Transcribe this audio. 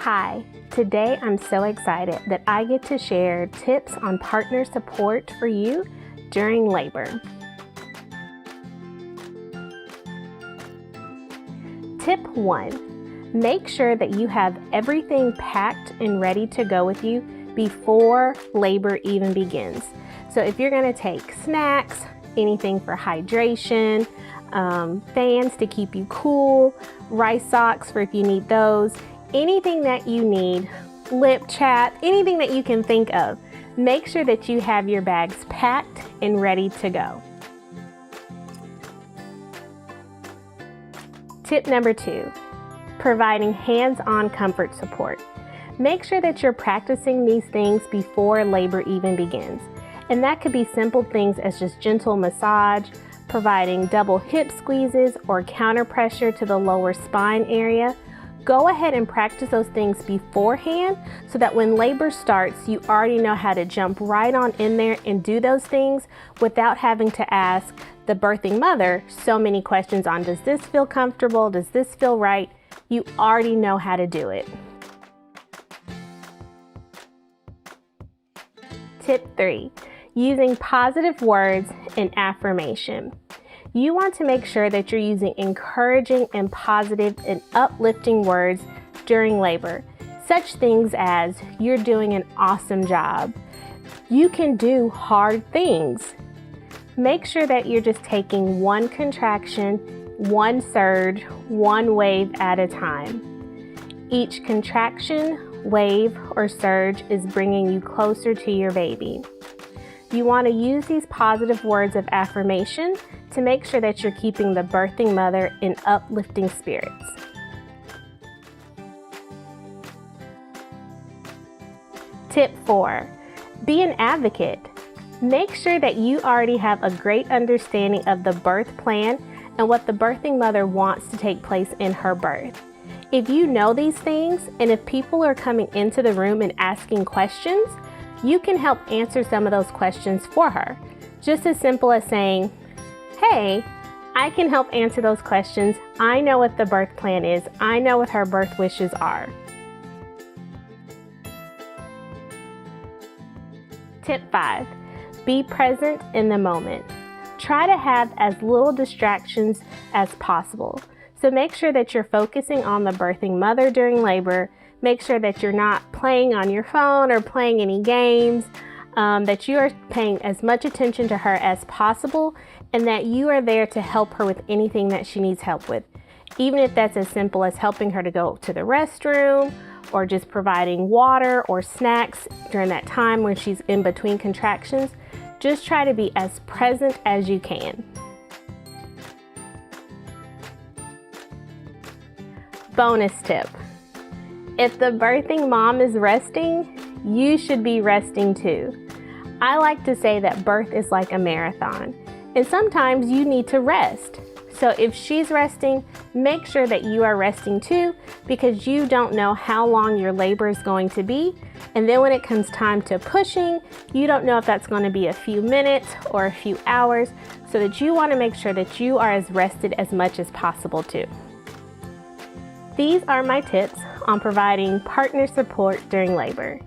Hi, today I'm so excited that I get to share tips on partner support for you during labor. Tip 1, make sure that you have everything packed and ready to go with you before labor even begins. So if you're going to take snacks, anything for hydration, fans to keep you cool, rice socks for if you need those, anything that you need, lip chat, anything that you can think of, make sure that you have your bags packed and ready to go. Tip number 2, providing hands-on comfort support. Make sure that you're practicing these things before labor even begins. And that could be simple things as just gentle massage, providing double hip squeezes or counter pressure to the lower spine area. Go ahead and practice those things beforehand so that when labor starts, you already know how to jump right on in there and do those things without having to ask the birthing mother so many questions on, does this feel comfortable? Does this feel right? You already know how to do it. Tip 3, using positive words and affirmation. You want to make sure that you're using encouraging and positive and uplifting words during labor. Such things as, you're doing an awesome job. You can do hard things. Make sure that you're just taking one contraction, one surge, one wave at a time. Each contraction, wave, or surge is bringing you closer to your baby. You want to use these positive words of affirmation to make sure that you're keeping the birthing mother in uplifting spirits. Tip 4, be an advocate. Make sure that you already have a great understanding of the birth plan and what the birthing mother wants to take place in her birth. If you know these things, and if people are coming into the room and asking questions, you can help answer some of those questions for her. Just as simple as saying, hey, I can help answer those questions. I know what the birth plan is. I know what her birth wishes are. Tip 5, be present in the moment. Try to have as little distractions as possible. So make sure that you're focusing on the birthing mother during labor. Make sure that you're not playing on your phone or playing any games, that you are paying as much attention to her as possible, and that you are there to help her with anything that she needs help with. Even if that's as simple as helping her to go to the restroom, or just providing water or snacks during that time when she's in between contractions. Just try to be as present as you can. Bonus tip. If the birthing mom is resting, you should be resting too. I like to say that birth is like a marathon, and sometimes you need to rest. So if she's resting, make sure that you are resting too, because you don't know how long your labor is going to be. And then when it comes time to pushing, you don't know if that's going to be a few minutes or a few hours, so that you want to make sure that you are as rested as much as possible too. These are my tips on providing partner support during labor.